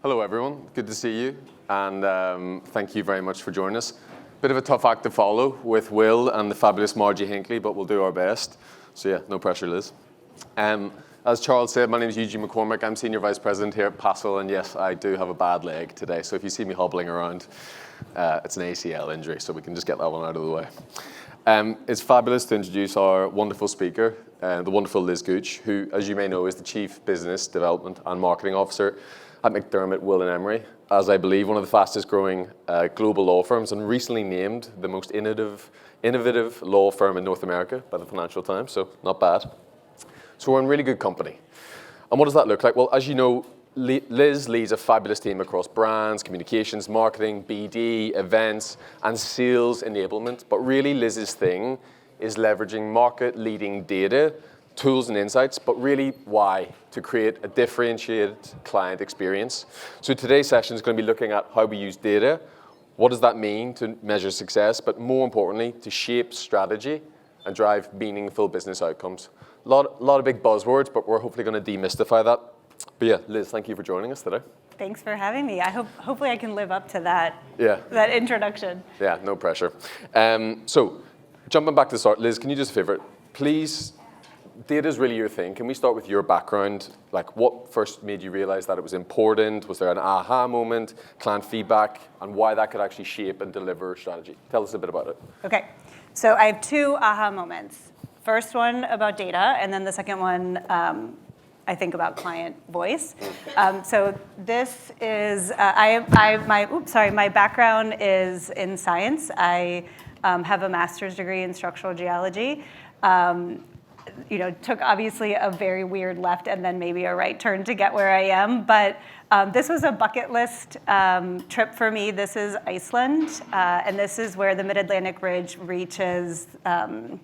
Hello, everyone. Good to see you, and thank you very much for joining us. Bit of a tough act to follow with Will and the fabulous Margie Hinckley, but we'll do our best. So yeah, no pressure, Liz. As Charles said, my name is Eugene McCormick. I'm Senior Vice President here at Passle, and yes, I do have a bad leg today. So if you see me hobbling around, it's an ACL injury, so we can just get that one out of the way. It's fabulous to introduce our wonderful speaker, the wonderful Liz Gooch, who, as you may know, is the Chief Business Development and Marketing Officer at McDermott Will Emery, as I believe one of the fastest growing global law firms, and recently named the most innovative law firm in North America by the Financial Times, so not bad. So we're in really good company. And what does that look like? Well, as you know, Liz leads a fabulous team across brands, communications, marketing, BD, events, and sales enablement. But really, Liz's thing is leveraging market-leading data, tools and insights, but really why? To create a differentiated client experience. So today's session is going to be looking at how we use data, what does that mean to measure success, but more importantly, to shape strategy and drive meaningful business outcomes. A lot of big buzzwords, but we're hopefully going to demystify that. But yeah, Liz, thank you for joining us today. Thanks for having me. Hopefully I can live up to that, Yeah. that introduction. Yeah, no pressure. So jumping back to the start, Liz, can you just favor, please, data is really your thing. Can we start with your background? Like, what first made you realize that it was important? Was there an aha moment, client feedback, and why that could actually shape and deliver strategy? Tell us a bit about it. Okay, so I have two aha moments. First one about data, and then the second one, I think about client voice. So this is, my background is in science. I have a master's degree in structural geology. Took obviously a very weird left and then maybe a right turn to get where I am. But this was a bucket list trip for me. This is Iceland, and this is where the Mid-Atlantic Ridge reaches a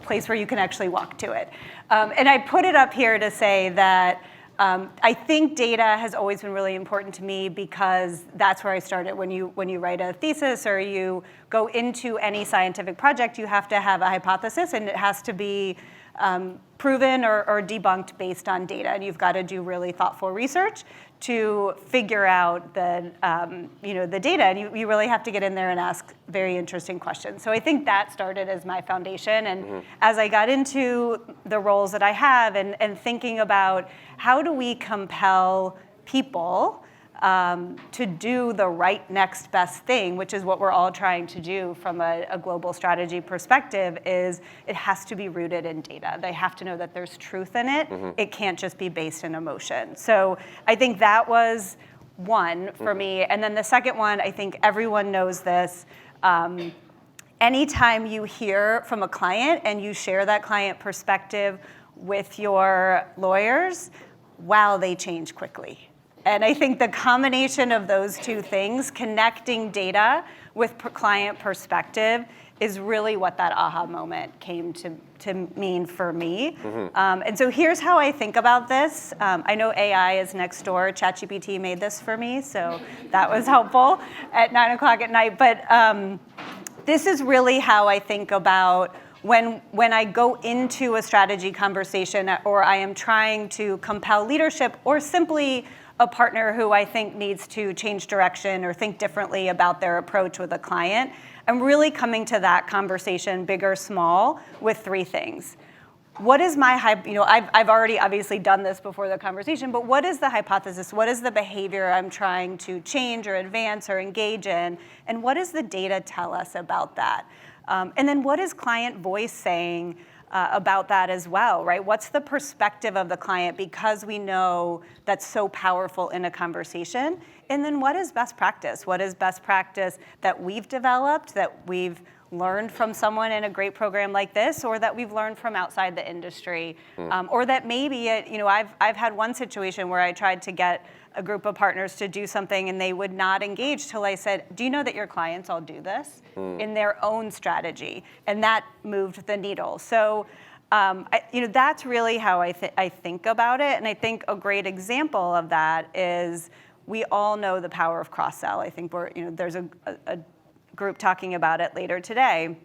place where you can actually walk to it. And I put it up here to say that I think data has always been really important to me because that's where I started. When you write a thesis or you go into any scientific project, you have to have a hypothesis, and it has to be proven or debunked based on data. And you've got to do really thoughtful research to figure out the data. And you really have to get in there and ask very interesting questions. So I think that started as my foundation. And as I got into the roles that I have and thinking about how do we compel people to do the right next best thing, which is what we're all trying to do from a global strategy perspective, is it has to be rooted in data. They have to know that there's truth in it. It can't just be based in emotion. So I think that was one for me. And then the second one, I think everyone knows this. Anytime you hear from a client and you share that client perspective with your lawyers, wow, they change quickly. And I think the combination of those two things, connecting data with client perspective, is really what that aha moment came to mean for me. And so here's how I think about this. I know AI is next door. ChatGPT made this for me, so that was helpful at 9 o'clock at night. But this is really how I think about when I go into a strategy conversation or I am trying to compel leadership or simply a partner who I think needs to change direction or think differently about their approach with a client. I'm really coming to that conversation, big or small, with three things. What is my, I've already obviously done this before the conversation, but what is the hypothesis? What is the behavior I'm trying to change or advance or engage in? And what does the data tell us about that? And then what is client voice saying about that as well, right? What's the perspective of the client, because we know that's so powerful in a conversation? And then what is best practice? What is best practice that we've developed, that we've learned from someone in a great program like this, or that we've learned from outside the industry? Or that maybe, I've had one situation where I tried to get a group of partners to do something and they would not engage till I said, do you know that your clients all do this in their own strategy? And that moved the needle. So that's really how I think about it. And I think a great example of that is we all know the power of cross-sell. I think there's a group talking about it later today.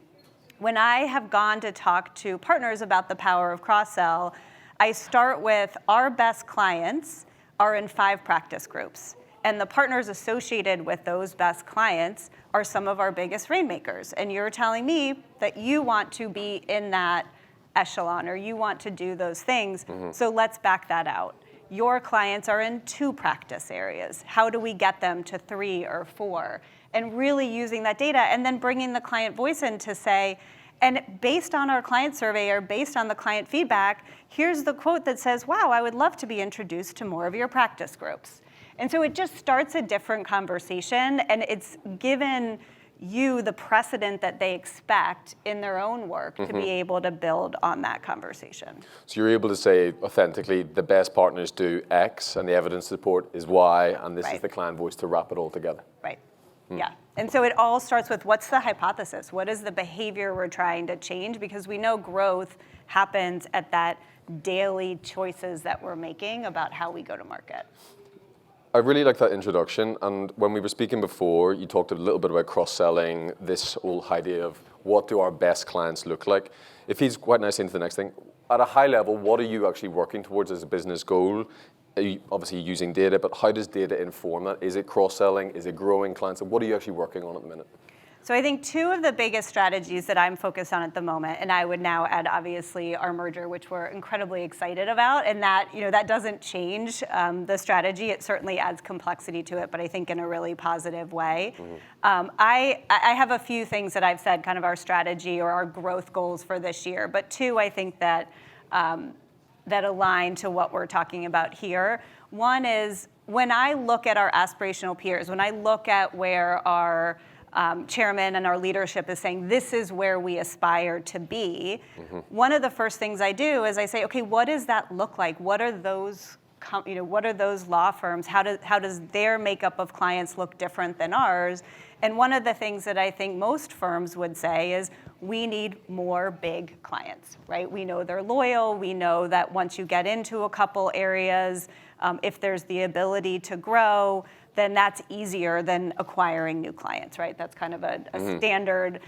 When I have gone to talk to partners about the power of cross-sell, I start with our best clients are in 5 practice groups. And the partners associated with those best clients are some of our biggest rainmakers. And you're telling me that you want to be in that echelon or you want to do those things. So let's back that out. Your clients are in 2 practice areas. How do we get them to 3 or 4? And really using that data and then bringing the client voice in to say, and based on our client survey or based on the client feedback, here's the quote that says, wow, I would love to be introduced to more of your practice groups. And so it just starts a different conversation, and it's given you the precedent that they expect in their own work to be able to build on that conversation. So you're able to say authentically, the best partners do X, and the evidence support is Y, and this is the client voice to wrap it all together. Right. Yeah. And so it all starts with what's the hypothesis? What is the behavior we're trying to change? Because we know growth happens at that daily choices that we're making about how we go to market. I really like that introduction, and when we were speaking before, you talked a little bit about cross-selling, this whole idea of what do our best clients look like. It feeds quite nicely into the next thing. At a high level, what are you actually working towards as a business goal? Are you obviously using data, but how does data inform that? Is it cross-selling? Is it growing clients? And what are you actually working on at the minute? So I think 2 of the biggest strategies that I'm focused on at the moment, and I would now add obviously our merger, which we're incredibly excited about, and that that doesn't change the strategy. It certainly adds complexity to it, but I think in a really positive way. I have a few things that I've said, kind of our strategy or our growth goals for this year, but 2 I think that that align to what we're talking about here. One is when I look at our aspirational peers, when I look at where our chairman and our leadership is saying, this is where we aspire to be. One of the first things I do is I say, okay, what does that look like? What are those, what are those law firms? How does their makeup of clients look different than ours? And one of the things that I think most firms would say is, we need more big clients, right? We know they're loyal. We know that once you get into a couple areas, if there's the ability to grow, then that's easier than acquiring new clients, right? That's kind of a standard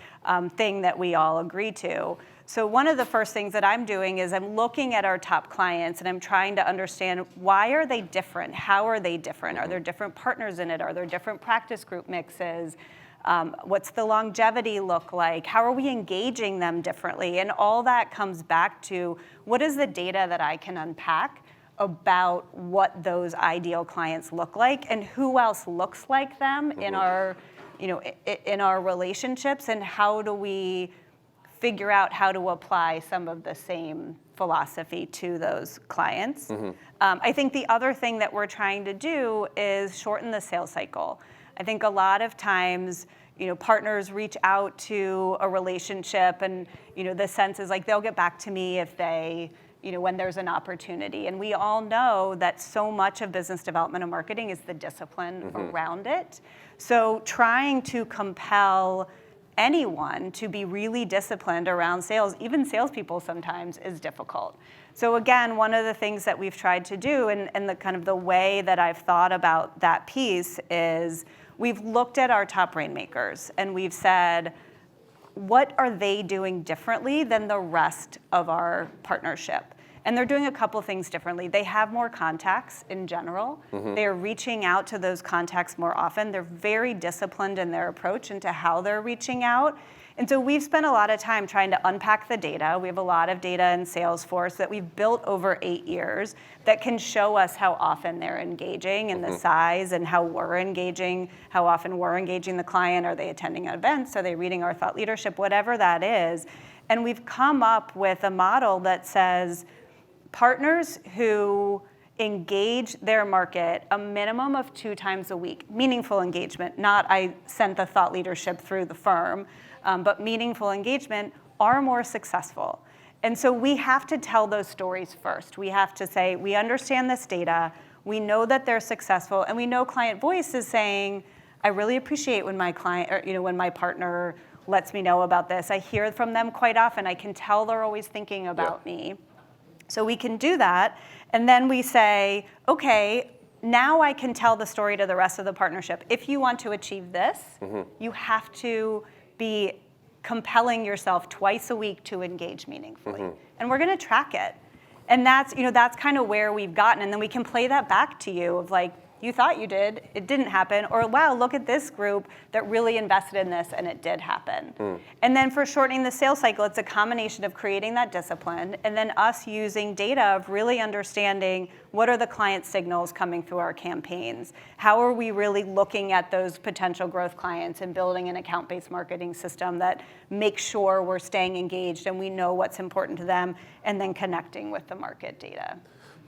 thing that we all agree to. So one of the first things that I'm doing is I'm looking at our top clients and I'm trying to understand, why are they different? How are they different? Are there different partners in it? Are there different practice group mixes? What's the longevity look like? How are we engaging them differently? And all that comes back to, what is the data that I can unpack about what those ideal clients look like and who else looks like them in our, in our relationships, and how do we figure out how to apply some of the same philosophy to those clients. I think the other thing that we're trying to do is shorten the sales cycle. I think a lot of times, partners reach out to a relationship and, the sense is like, they'll get back to me if they, when there's an opportunity. And we all know that so much of business development and marketing is the discipline around it. So trying to compel anyone to be really disciplined around sales, even salespeople sometimes, is difficult. So again, one of the things that we've tried to do, and the kind of the way that I've thought about that piece is, we've looked at our top rainmakers and we've said, what are they doing differently than the rest of our partnership? And they're doing a couple things differently. They have more contacts in general. They're reaching out to those contacts more often. They're very disciplined in their approach into how they're reaching out. And so we've spent a lot of time trying to unpack the data. We have a lot of data in Salesforce that we've built over 8 years that can show us how often they're engaging and the size and how we're engaging, how often we're engaging the client. Are they attending events? Are they reading our thought leadership? Whatever that is. And we've come up with a model that says, partners who engage their market a minimum of 2 times a week, meaningful engagement, not I sent the thought leadership through the firm, but meaningful engagement, are more successful. And so we have to tell those stories first. We have to say, we understand this data, we know that they're successful, and we know client voice is saying, I really appreciate when my client, or when my partner lets me know about this. I hear from them quite often. I can tell they're always thinking about me. So we can do that, and then we say, okay, now I can tell the story to the rest of the partnership. If you want to achieve this, you have to be compelling yourself twice a week to engage meaningfully. And we're gonna track it. And that's kind of where we've gotten. And then we can play that back to you of like, you thought you did, it didn't happen. Or wow, look at this group that really invested in this and it did happen. And then for shortening the sales cycle, it's a combination of creating that discipline and then us using data of really understanding what are the client signals coming through our campaigns? How are we really looking at those potential growth clients and building an account-based marketing system that makes sure we're staying engaged and we know what's important to them, and then connecting with the market data.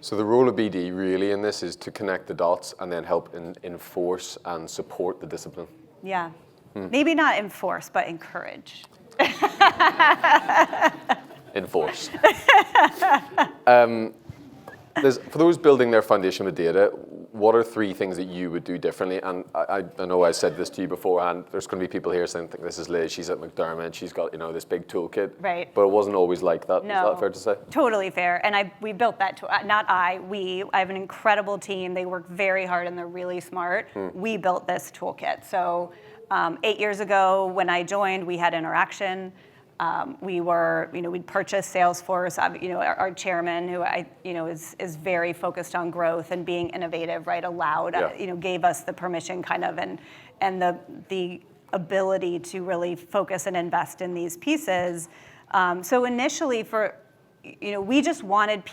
So the role of BD really in this is to connect the dots and then help enforce and support the discipline. Yeah. Maybe not enforce, but encourage. Enforce. For those building their foundation with data, what are 3 things that you would do differently? And I know I said this to you beforehand. There's going to be people here saying, this is Liz, she's at McDermott, she's got this big toolkit. Right. But it wasn't always like that. No. Is that fair to say? Totally fair. And we built that, I have an incredible team. They work very hard and they're really smart. We built this toolkit. So 8 years ago when I joined, we had Interaction. We'd purchased Salesforce. Our chairman, who is very focused on growth and being innovative, right? Gave us the permission kind of and the ability to really focus and invest in these pieces. So initially, we just wanted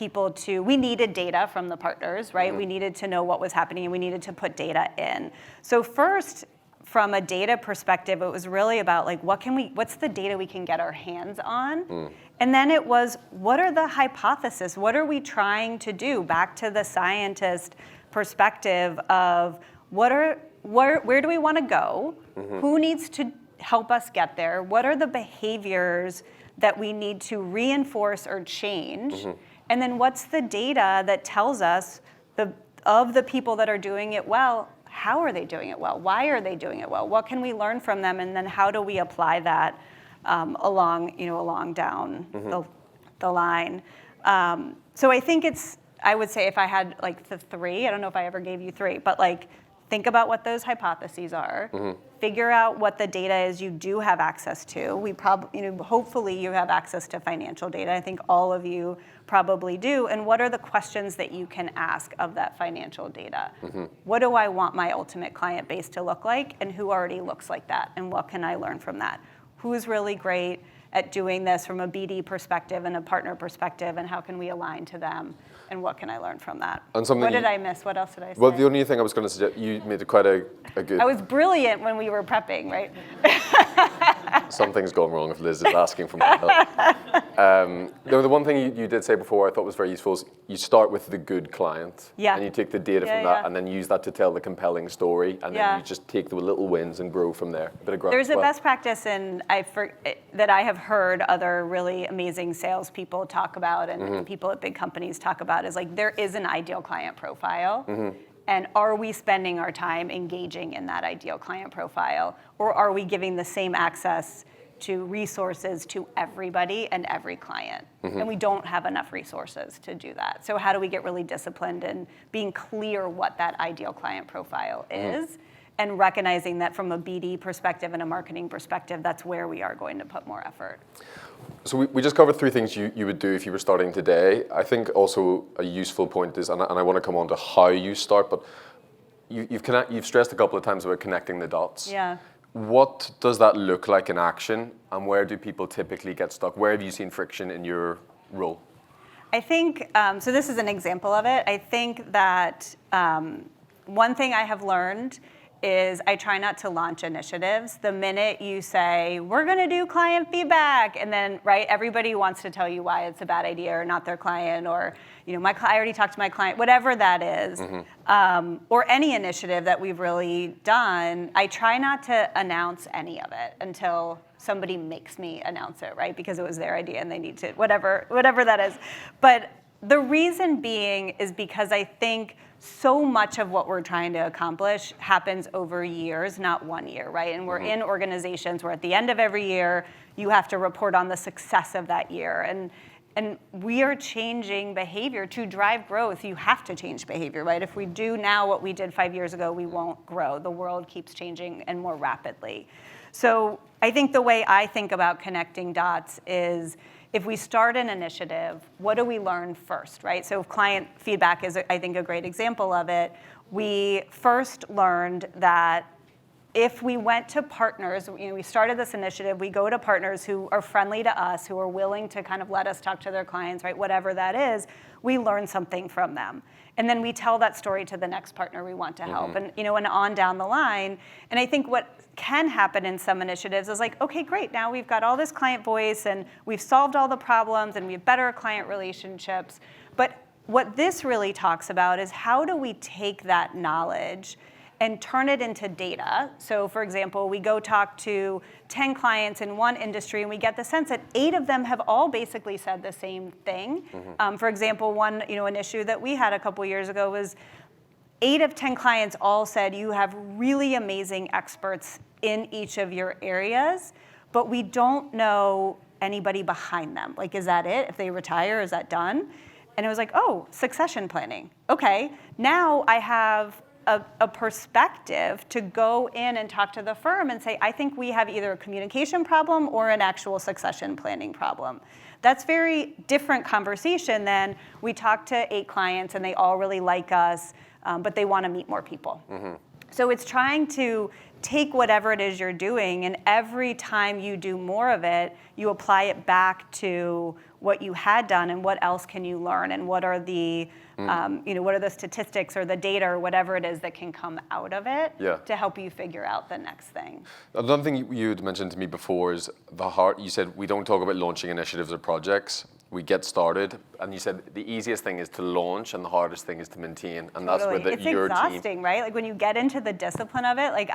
we needed data from the partners, right? We needed to know what was happening and we needed to put data in. So first, from a data perspective, it was really about like, what's the data we can get our hands on? And then it was, what are the hypotheses? What are we trying to do? Back to the scientist perspective of where do we want to go? Who needs to help us get there? What are the behaviors that we need to reinforce or change? And then what's the data that tells us of the people that are doing it well, how are they doing it well? Why are they doing it well? What can we learn from them? And then how do we apply that along down the line? So I think I would say if I had like the 3, I don't know if I ever gave you 3, but like think about what those hypotheses are. Figure out what the data is you do have access to. Hopefully you have access to financial data. I think all of you probably do. And what are the questions that you can ask of that financial data? What do I want my ultimate client base to look like? And who already looks like that? And what can I learn from that? Who's really great at doing this from a BD perspective and a partner perspective? And how can we align to them? And what can I learn from that? What did I miss? What else did I say? Well, the only thing I was going to suggest, you made quite a good... I was brilliant when we were prepping, right? Something's gone wrong if Liz is asking for my help. The one thing you did say before I thought was very useful is you start with the good client. And you take the data from that and then use that to tell the compelling story. And then you just take the little wins and grow from there. A bit of growth. There's a best practice that I have heard other really amazing salespeople talk about and people at big companies talk about is like there is an ideal client profile. And are we spending our time engaging in that ideal client profile? Or are we giving the same access to resources to everybody and every client? And we don't have enough resources to do that. So how do we get really disciplined in being clear what that ideal client profile is? And recognizing that from a BD perspective and a marketing perspective, that's where we are going to put more effort. So we just covered 3 things you would do if you were starting today. I think also a useful point is, and I want to come on to how you start, but you've stressed a couple of times about connecting the dots. Yeah. What does that look like in action, and where do people typically get stuck? Where have you seen friction in your role? I think, so this is an example of it. I think that one thing I have learned is I try not to launch initiatives. The minute you say, we're going to do client feedback, and then, right, everybody wants to tell you why it's a bad idea or not their client, or, I already talked to my client, whatever that is, or any initiative that we've really done, I try not to announce any of it until somebody makes me announce it, right? Because it was their idea and they need to, whatever that is. But the reason being is because I think so much of what we're trying to accomplish happens over years, not 1 year, right? And we're in organizations where at the end of every year, you have to report on the success of that year. And we are changing behavior to drive growth. You have to change behavior, right? If we do now what we did 5 years ago, we won't grow. The world keeps changing and more rapidly. So I think the way I think about connecting dots is if we start an initiative, what do we learn first, right? So client feedback is, I think, a great example of it. We first learned that if we went to partners, we started this initiative, we go to partners who are friendly to us, who are willing to kind of let us talk to their clients, right, whatever that is, we learn something from them. And then we tell that story to the next partner we want to help, and on down the line. And I think what can happen in some initiatives is like, okay, great, now we've got all this client voice and we've solved all the problems and we have better client relationships. But what this really talks about is how do we take that knowledge and turn it into data. So for example, we go talk to 10 clients in one industry and we get the sense that 8 of them have all basically said the same thing. For example, one an issue that we had a couple years ago was 8 of 10 clients all said you have really amazing experts in each of your areas, but we don't know anybody behind them. Like, is that it? If they retire, is that done? And it was like, oh, succession planning. Okay, now I have a perspective to go in and talk to the firm and say, I think we have either a communication problem or an actual succession planning problem. That's very different conversation than we talk to 8 clients and they all really like us, but they want to meet more people. So it's trying to take whatever it is you're doing, and every time you do more of it, you apply it back to what you had done and what else can you learn, and what are the what are the statistics or the data or whatever it is that can come out of it to help you figure out the next thing. Another thing you'd mentioned to me before is you said we don't talk about launching initiatives or projects. We get started, and you said the easiest thing is to launch and the hardest thing is to maintain, and that's where it's your exhausting, team. Right? Like when you get into the discipline of it, like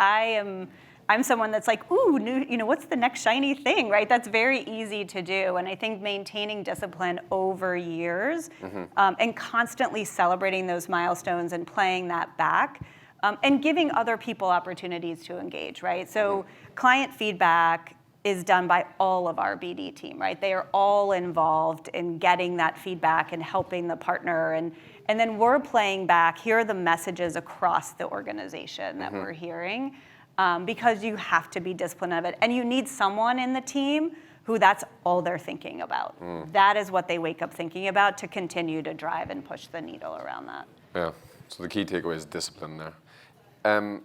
I'm someone that's like, ooh, new, what's the next shiny thing, right? That's very easy to do, and I think maintaining discipline over years and constantly celebrating those milestones and playing that back and giving other people opportunities to engage, right? So client feedback is done by all of our BD team, right? They are all involved in getting that feedback and helping the partner, and then we're playing back, here are the messages across the organization that we're hearing, because you have to be disciplined of it. And you need someone in the team who that's all they're thinking about. That is what they wake up thinking about to continue to drive and push the needle around that. Yeah, so the key takeaway is discipline there.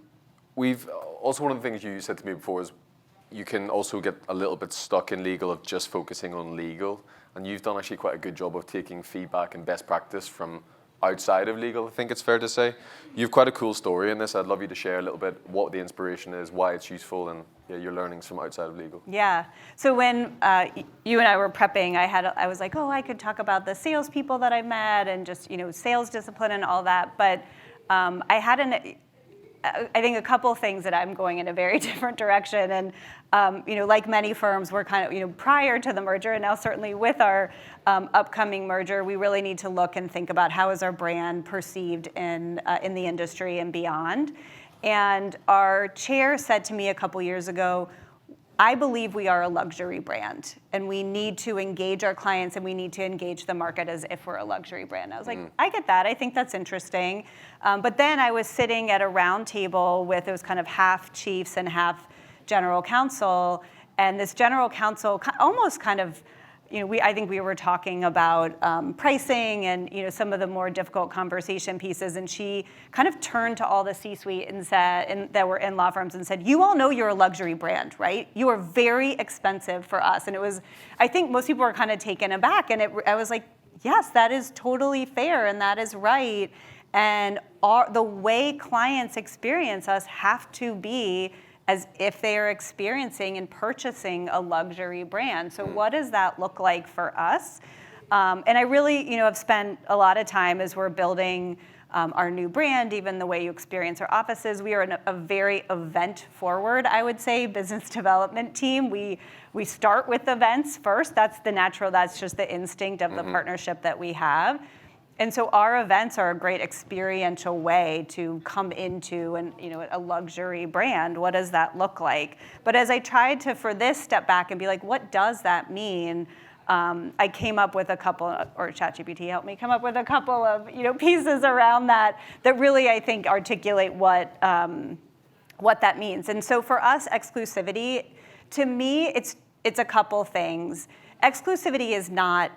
We've also, one of the things you said to me before is you can also get a little bit stuck in legal of just focusing on legal, and you've done actually quite a good job of taking feedback and best practice from outside of legal, I think it's fair to say. You've quite a cool story in this. I'd love you to share a little bit what the inspiration is, why it's useful, and your learnings from outside of legal. Yeah. So when you and I were prepping, I was like, oh, I could talk about the salespeople that I met and just sales discipline and all that. But I had I think a couple of things that I'm going in a very different direction, and like many firms, we're kind of prior to the merger, and now certainly with our upcoming merger, we really need to look and think about how is our brand perceived in the industry and beyond. And our chair said to me a couple years ago, I believe we are a luxury brand, and we need to engage our clients and we need to engage the market as if we're a luxury brand. I was like, I get that. I think that's interesting. But then I was sitting at a round table it was kind of half chiefs and half general counsel, and this general counsel almost kind of, I think we were talking about pricing and some of the more difficult conversation pieces, and she kind of turned to all the C-suite and said, that were in law firms, and said, "You all know you're a luxury brand, right? You are very expensive for us." And it was, I think most people were kind of taken aback, and I was like, yes, that is totally fair, and that is right, and the way clients experience us have to be as if they are experiencing and purchasing a luxury brand. So what does that look like for us? And I really, have spent a lot of time as we're building our new brand, even the way you experience our offices. We are a very event-forward, I would say, business development team. We start with events first. That's just the instinct of the partnership that we have. And so our events are a great experiential way to come into a luxury brand. What does that look like? But as I tried to, for this, step back and be like, what does that mean? I came up with a couple, or ChatGPT helped me come up with a couple of pieces around that really, I think, articulate what that means. And so for us, exclusivity, to me, it's a couple things. exclusivity is not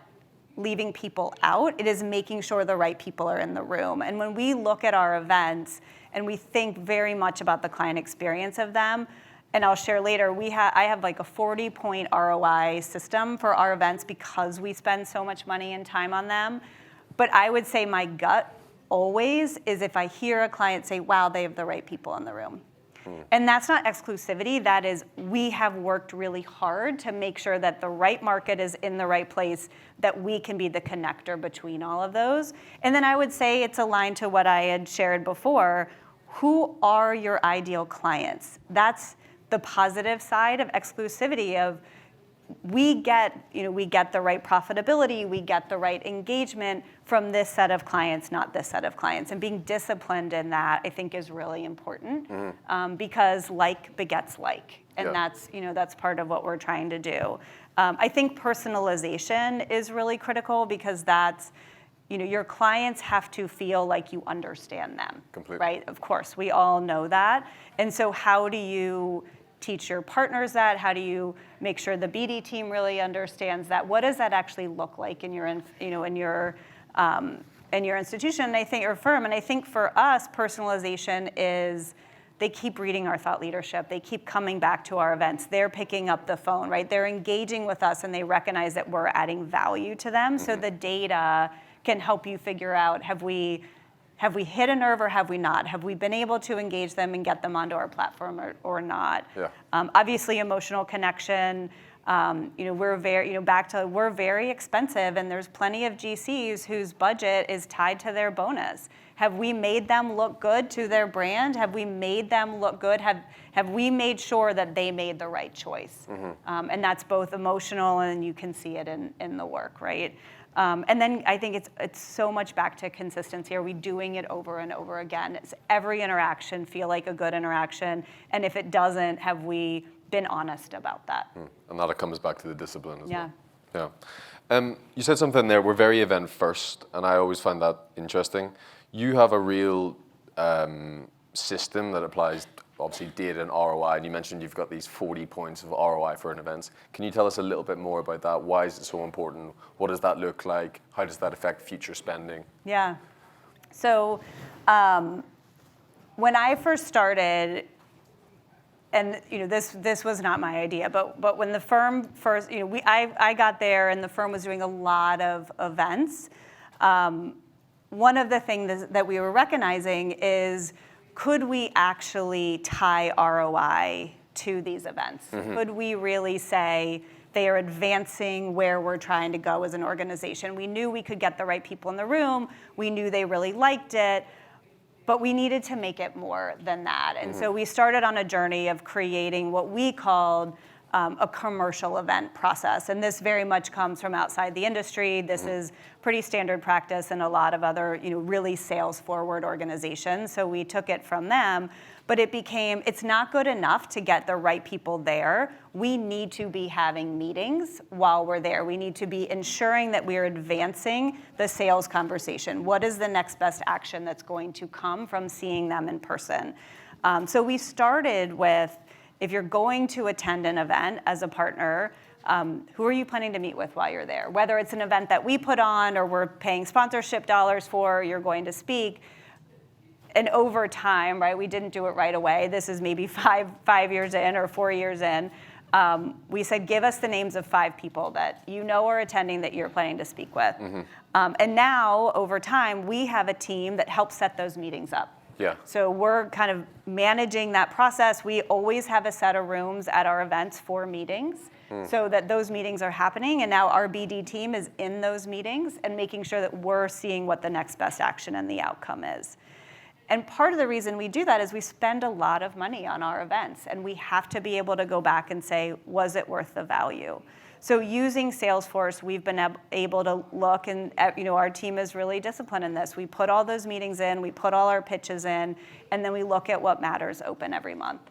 leaving people out. It is making sure the right people are in the room. And when we look at our events and we think very much about the client experience of them, and I'll share later, I have like a 40-point ROI system for our events because we spend so much money and time on them. But I would say my gut always is if I hear a client say, wow, they have the right people in the room. And that's not exclusivity. That is, we have worked really hard to make sure that the right market is in the right place, that we can be the connector between all of those. And then I would say it's aligned to what I had shared before. Who are your ideal clients? That's the positive side of exclusivity of we get the right profitability, we get the right engagement from this set of clients, not this set of clients. And being disciplined in that, I think, is really important because like begets like. And that's part of what we're trying to do. I think personalization is really critical because that's, your clients have to feel like you understand them. Completely. Right? Of course, we all know that. And so how do you teach your partners that? How do you make sure the BD team really understands that? What does that actually look like in your institution? And I think your firm. And I think for us, personalization is they keep reading our thought leadership. They keep coming back to our events. They're picking up the phone, right? They're engaging with us, and they recognize that we're adding value to them. So the data can help you figure out have we hit a nerve or have we not? Have we been able to engage them and get them onto our platform or not? Yeah. Obviously, emotional connection. We're very expensive, and there's plenty of GCs whose budget is tied to their bonus. Have we made them look good to their brand? Have we made them look good? Have we made sure that they made the right choice? And that's both emotional, and you can see it in the work, right? And then I think it's so much back to consistency. Are we doing it over and over again? Does every interaction feel like a good interaction? And if it doesn't, have we been honest about that? And that comes back to the discipline as well. Yeah. You said something there, we're very event first, and I always find that interesting. You have a real system that applies obviously data and ROI, and you mentioned you've got these 40 points of ROI for an event. Can you tell us a little bit more about that? Why is it so important? What does that look like? How does that affect future spending? Yeah. So when I first started, and this was not my idea, but when the firm first, I got there and the firm was doing a lot of events. One of the things that we were recognizing is, could we actually tie ROI to these events? Could we really say they are advancing where we're trying to go as an organization? We knew we could get the right people in the room. We knew they really liked it. But we needed to make it more than that. And so we started on a journey of creating what we called a commercial event process. And this very much comes from outside the industry. This is pretty standard practice in a lot of other, really sales-forward organizations. So we took it from them. But it's not good enough to get the right people there. We need to be having meetings while we're there. We need to be ensuring that we're advancing the sales conversation. What is the next best action that's going to come from seeing them in person? So we started with, if you're going to attend an event as a partner, who are you planning to meet with while you're there? Whether it's an event that we put on or we're paying sponsorship dollars for, you're going to speak. And over time, right, we didn't do it right away. This is maybe five years in or 4 years in. We said, give us the names of 5 people that are attending that you're planning to speak with. And now, over time, we have a team that helps set those meetings up. Yeah. So we're kind of managing that process. We always have a set of rooms at our events for meetings so that those meetings are happening. And now our BD team is in those meetings and making sure that we're seeing what the next best action and the outcome is. And part of the reason we do that is we spend a lot of money on our events, and we have to be able to go back and say, was it worth the value? So using Salesforce, we've been able to look, and our team is really disciplined in this. We put all those meetings in, we put all our pitches in, and then we look at what matters open every month.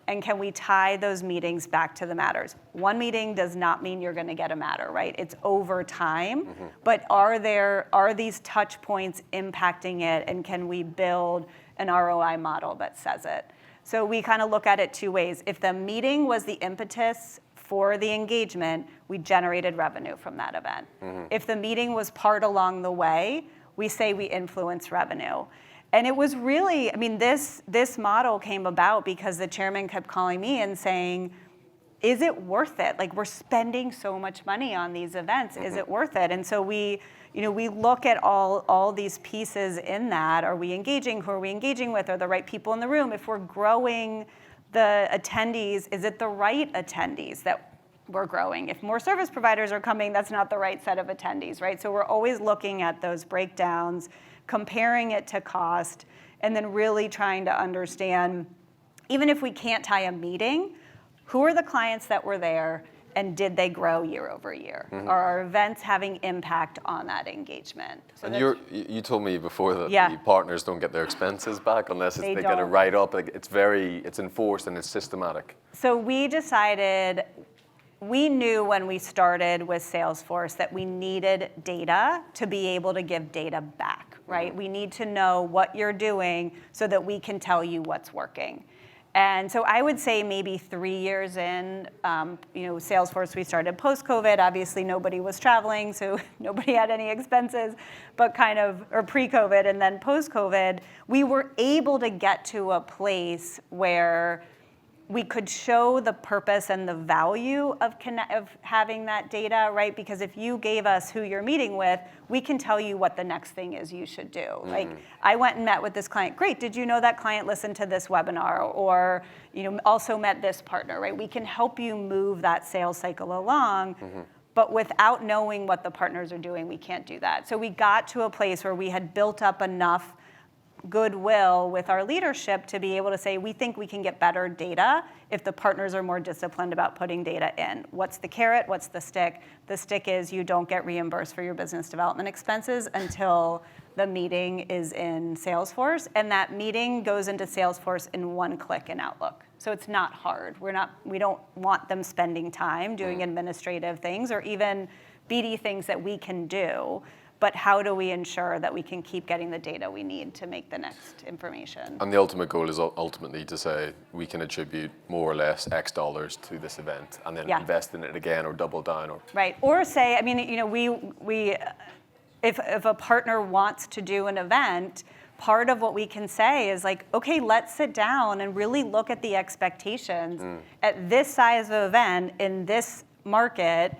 And can we tie those meetings back to the matters? One meeting does not mean you're going to get a matter, right? It's over time, but are these touch points impacting it, and can we build an ROI model that says it? So we kind of look at it 2 ways. If the meeting was the impetus for the engagement, we generated revenue from that event. If the meeting was part along the way, we say we influence revenue. And it was really, I mean, this model came about because the chairman kept calling me and saying, is it worth it? Like, we're spending so much money on these events. Is it worth it? And so we look at all these pieces in that. Are we engaging? Who are we engaging with? Are the right people in the room? If we're growing the attendees, is it the right attendees that we're growing? If more service providers are coming, that's not the right set of attendees, right? So we're always looking at those breakdowns, comparing it to cost, and then really trying to understand, even if we can't tie a meeting, who are the clients that were there, and did they grow year over year? Are our events having impact on that engagement? So and you told me before that the partners don't get their expenses back unless they get a write-up. Like, it's enforced and it's systematic. So we decided, we knew when we started with Salesforce that we needed data to be able to give data back, right? We need to know what you're doing so that we can tell you what's working. And so I would say maybe 3 years in, Salesforce, we started post-COVID. Obviously, nobody was traveling, so nobody had any expenses, but or pre-COVID and then post-COVID, we were able to get to a place where we could show the purpose and the value of having that data, right? Because if you gave us who you're meeting with, we can tell you what the next thing is you should do. Like, I went and met with this client. Great, did you know that client listened to this webinar? Or also met this partner, right? We can help you move that sales cycle along, but without knowing what the partners are doing, we can't do that. So we got to a place where we had built up enough goodwill with our leadership to be able to say, we think we can get better data if the partners are more disciplined about putting data in. What's the carrot? What's the stick? The stick is you don't get reimbursed for your business development expenses until the meeting is in Salesforce, and that meeting goes into Salesforce in one click in Outlook. So it's not hard. We don't want them spending time doing administrative things or even BD things that we can do. But how do we ensure that we can keep getting the data we need to make the next information? And the ultimate goal is ultimately to say we can attribute more or less X dollars to this event and then invest in it again or double down. Right, or say, I mean, if a partner wants to do an event, part of what we can say is like, okay, let's sit down and really look at the expectations. At this size of event in this market,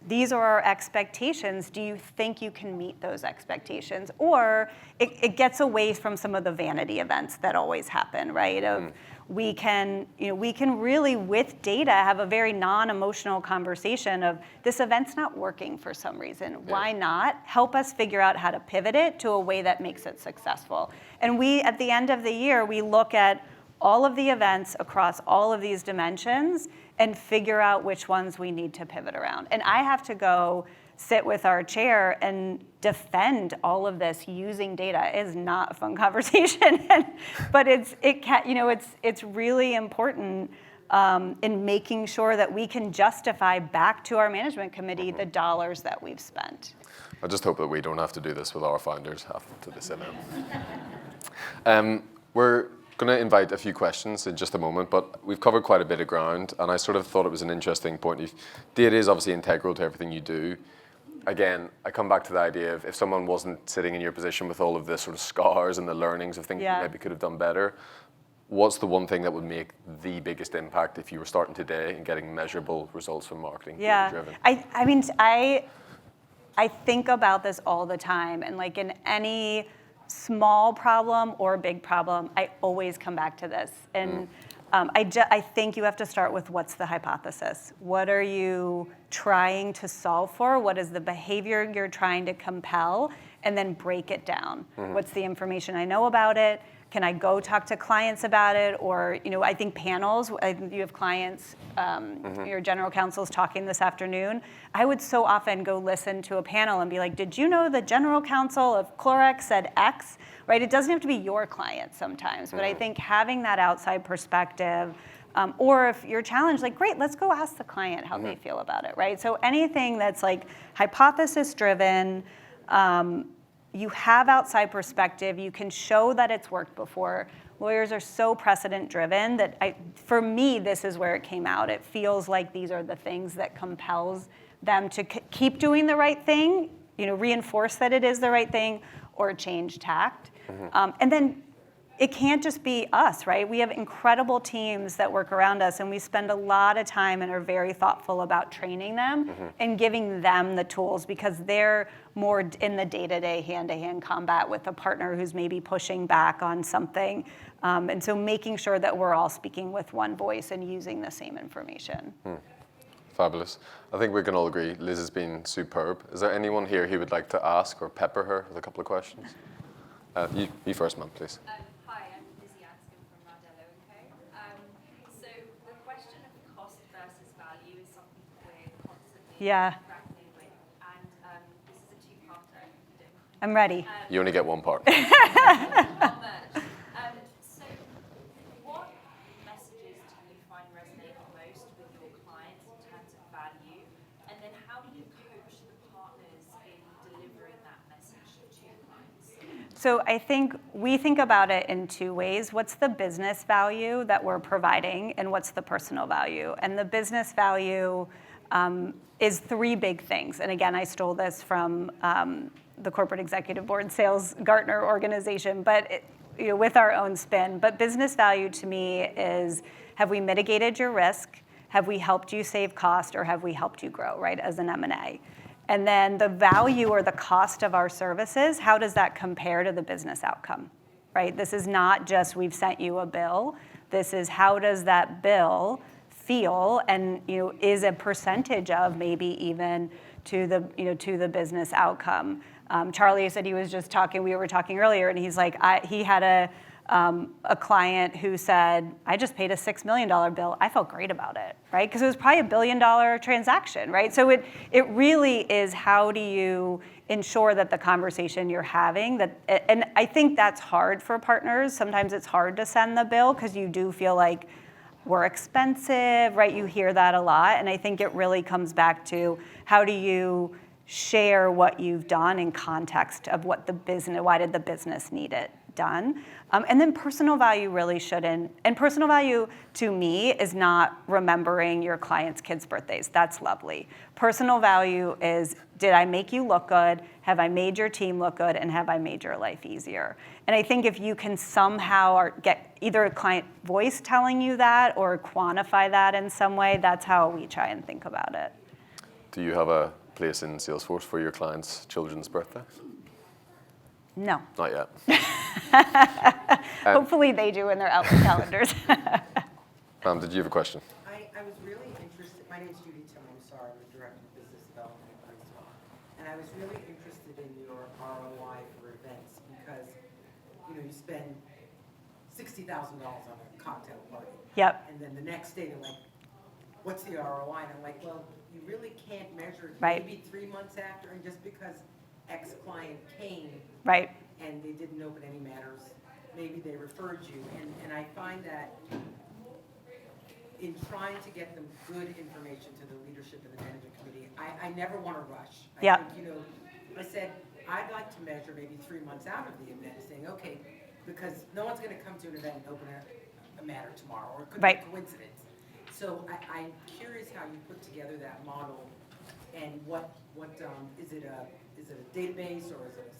these are our expectations. Do you think you can meet those expectations? Or it gets away from some of the vanity events that always happen, right? We can really, with data, have a very non-emotional conversation of this event's not working for some reason. Why not? Help us figure out how to pivot it to a way that makes it successful. And at the end of the year, we look at all of the events across all of these dimensions and figure out which ones we need to pivot around. And I have to go sit with our chair and defend all of this using data. It is not a fun conversation, but it's really important in making sure that we can justify back to our management committee the dollars that we've spent. I just hope that we don't have to do this with our founders after this event. We're going to invite a few questions in just a moment, but we've covered quite a bit of ground, and I sort of thought it was an interesting point. Data is obviously integral to everything you do. Again, I come back to the idea of if someone wasn't sitting in your position with all of the sort of scars and the learnings of things you maybe could have done better, what's the one thing that would make the biggest impact if you were starting today and getting measurable results from marketing? Yeah, I think about this all the time, and like in any small problem or big problem, I always come back to this. And I think you have to start with what's the hypothesis? What are you trying to solve for? What is the behavior you're trying to compel? And then break it down. What's the information I know about it? Can I go talk to clients about it? Or, I think panels, you have clients, your general counsel's talking this afternoon. I would so often go listen to a panel and be like, did you know the general counsel of Clorox said X? Right? It doesn't have to be your client sometimes, but I think having that outside perspective, or if you're challenged, like, great, let's go ask the client how they feel about it, right? So anything that's like hypothesis driven, you have outside perspective, you can show that it's worked before. lawyers are so precedent driven that for me, this is where it came out. It feels like these are the things that compels them to keep doing the right thing, reinforce that it is the right thing, or change tact. And then it can't just be us, right? We have incredible teams that work around us, and we spend a lot of time and are very thoughtful about training them and giving them the tools, because they're more in the day-to-day hand-to-hand combat with a partner who's maybe pushing back on something. And so making sure that we're all speaking with one voice and using the same information. Fabulous. I think we can all agree Liz has been superb. Is there anyone here who would like to ask or pepper her with a couple of questions? You first, ma'am, please. Yeah. This is a two-parter. I'm ready. You only get one part. So what messages do you find resonate most with your clients in terms of value? And then how do you coach the partners in delivering that message to clients? So I think we think about it in two ways. What's the business value that we're providing, and what's the personal value? And the business value is three big things. And again, I stole this from the Corporate Executive Board Sales Gartner organization, but with our own spin. But business value to me is, have we mitigated your risk? Have we helped you save cost, or have we helped you grow, right, as an M&A? And then the value or the cost of our services, how does that compare to the business outcome, right? This is not just we've sent you a bill. This is how does that bill feel, and is a percentage of maybe even to the business outcome. Charlie said he was just talking. We were talking earlier, and he's like, he had a client who said, I just paid a $6 million bill. I felt great about it, right? Because it was probably $1 billion transaction, right? So it really is, how do you ensure that the conversation you're having, and I think that's hard for partners. Sometimes it's hard to send the bill because you do feel like we're expensive, right? You hear that a lot. And I think it really comes back to, how do you share what you've done in context of what the business, why did the business need it done? And then personal value really shouldn't, and personal value to me is not remembering your client's kids' birthdays. That's lovely. Personal value is, did I make you look good? Have I made your team look good? And have I made your life easier? And I think if you can somehow get either a client voice telling you that or quantify that in some way, that's how we try and think about it. Do you have a place in Salesforce for your clients' children's birthday? No. Not yet. Hopefully they do in their Outlook calendars. Did you have a question? I was really interested. My name is Judy Timon-Sar. I'm the Director of Business Development at Passle. And I was really interested in your ROI for events, because you spend $60,000 on a cocktail party. Yep. And then the next day they're like, what's the ROI? And I'm like, well, you really can't measure it. Right. Maybe 3 months after, and just because X client came, Right. and they didn't open any matters, maybe they referred you. And I find that in trying to get them good information to the leadership and the management committee, I never want to rush. Yeah. I think, I said, I'd like to measure maybe 3 months out of the event, saying, okay, because no one's going to come to an event and open a matter tomorrow, or it could Right. be a coincidence. So I'm curious how you put together that model, and what is it a database, or is it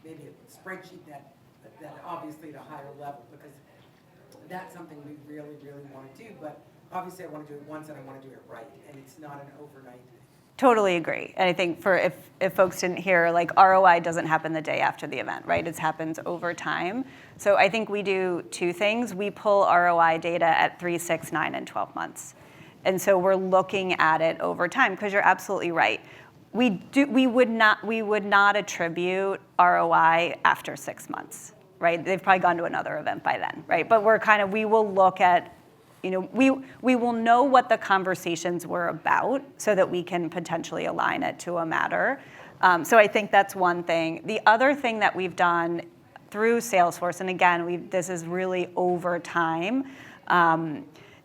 maybe a spreadsheet that obviously at a higher level, because that's something we really, really want to do. But obviously I want to do it once, and I want to do it right, and it's not an overnight thing. Totally agree. And I think if folks didn't hear, like, ROI doesn't happen the day after the event, right? It happens over time. So I think we do two things. We pull ROI data at 3, 6, 9, and 12 months. And so we're looking at it over time, because you're absolutely right. We would not attribute ROI after 6 months, right? They've probably gone to another event by then, right? But we will look at, we will know what the conversations were about, so that we can potentially align it to a matter. So I think that's one thing. The other thing that we've done through Salesforce, and again, this is really over time,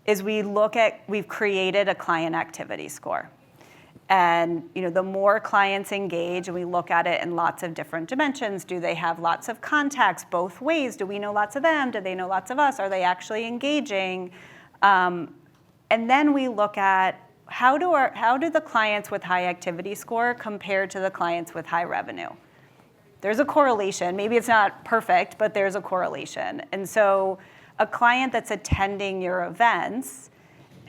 is we've created a client activity score. And the more clients engage, and we look at it in lots of different dimensions, do they have lots of contacts both ways? Do we know lots of them? Do they know lots of us? Are they actually engaging? And then we look at how do the clients with high activity score compare to the clients with high revenue? There's a correlation. Maybe it's not perfect, but there's a correlation. And so a client that's attending your events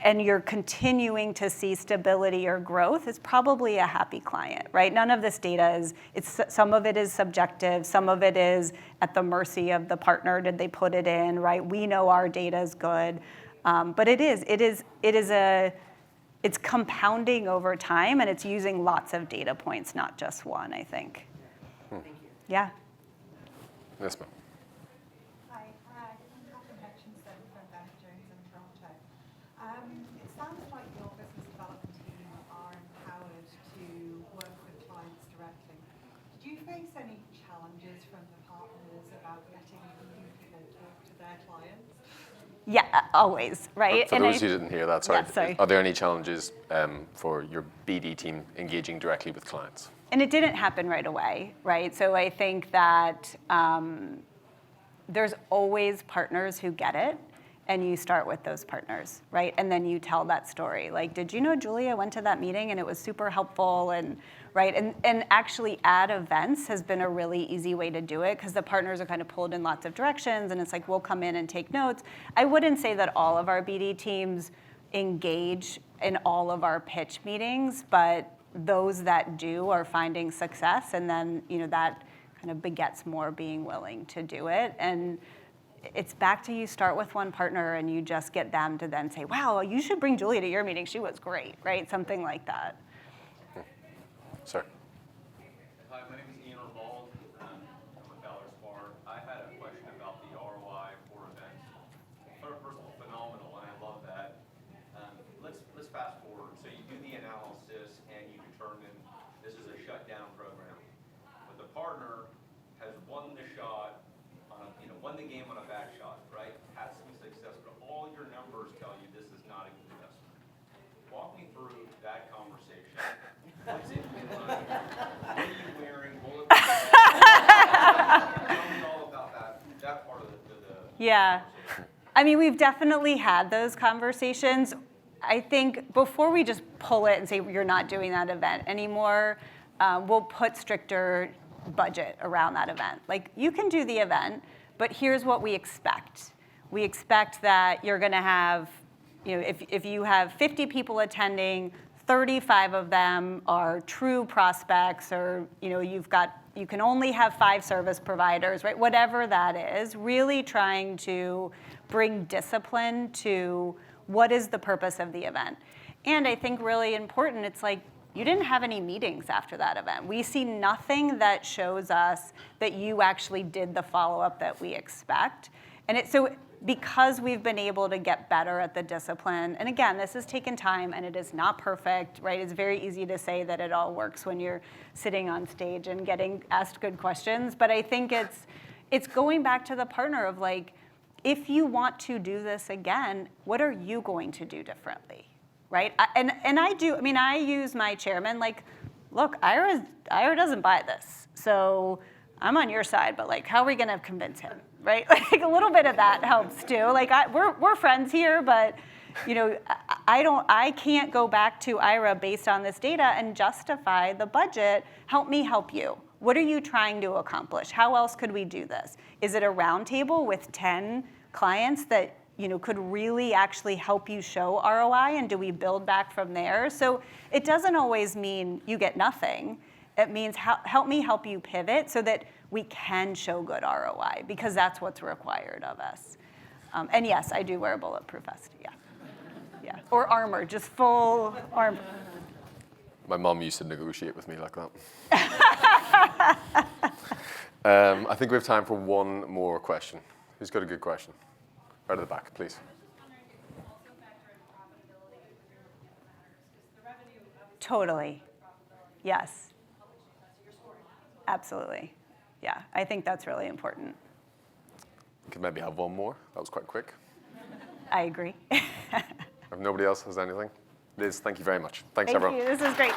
and you're continuing to see stability or growth is probably a happy client, right? None of this data some of it is subjective, some of it is at the mercy of the partner. Did they put it in, right? We know our data is good, but it's compounding over time, and it's using lots of data points, not just one, I think. Thank you. Yeah. Yes, ma'am. Hi, Catherine Hutchinson from Bennett Jones in Toronto. It sounds like your business development team are empowered to work with clients directly. Did you face any challenges from the partners about letting new people talk to their clients? Yeah, always, right? For those who didn't hear that, sorry. Yeah, sorry. Are there any challenges for your BD team engaging directly with clients? And it didn't happen right away, right? So I think that there's always partners who get it, and you start with those partners, right? And then you tell that story. Like, did you know Julia went to that meeting and it was super helpful, and right? And actually at events has been a really easy way to do it because the partners are kind of pulled in lots of directions, and it's like, we'll come in and take notes. I wouldn't say that all of our BD teams engage in all of our pitch meetings, but those that do are finding success, and then that kind of begets more being willing to do it. And it's back to you start with one partner and you just get them to then say, wow, you should bring Julia to your meeting. She was great, right? Something like that. Sir. Hi, my name is Ian Revold. I'm with Valor Spar. I had a question about the ROI for events. First of all, phenomenal, and I love that. Let's fast forward. So you do the analysis and you determine this is a shutdown program. But the partner has won the shot, won the game on a back shot, right? Had some success, but all your numbers tell you this is not a good investment. Walk me through that conversation. What's in the money? What are you wearing? Bulletproof vest? Tell me all about that part of the Yeah. conversation. I mean, we've definitely had those conversations. I think before we just pull it and say you're not doing that event anymore, we'll put stricter budget around that event. Like, you can do the event, but here's what we expect. We expect that you're going to have, if you have 50 people attending, 35 of them are true prospects, or you can only have 5 service providers, right? Whatever that is, really trying to bring discipline to what is the purpose of the event. And I think really important, it's like, you didn't have any meetings after that event. We see nothing that shows us that you actually did the follow-up that we expect. And so because we've been able to get better at the discipline, and again, this has taken time and it is not perfect, right? It's very easy to say that it all works when you're sitting on stage and getting asked good questions. But I think it's going back to the partner of like, if you want to do this again, what are you going to do differently? Right? I use my chairman, like, look, Ira doesn't buy this. So I'm on your side, but like, how are we going to convince him? Right? Like, a little bit of that helps too. Like, we're friends here, but I can't go back to Ira based on this data and justify the budget. Help me help you. What are you trying to accomplish? How else could we do this? Is it a roundtable with 10 clients that could really actually help you show ROI, and do we build back from there? So it doesn't always mean you get nothing. It means help me help you pivot so that we can show good ROI, because that's what's required of us. And yes, I do wear a bulletproof vest, yeah. Or armor, just full armor. My mom used to negotiate with me like that. I think we have time for one more question. Who's got a good question? Right at the back, please. Totally. Yes. Absolutely. Yeah, I think that's really important. Could maybe have one more. That was quite quick. I agree. If nobody else has anything. Liz, thank you very much. Thanks, Thank everyone. you. This is great.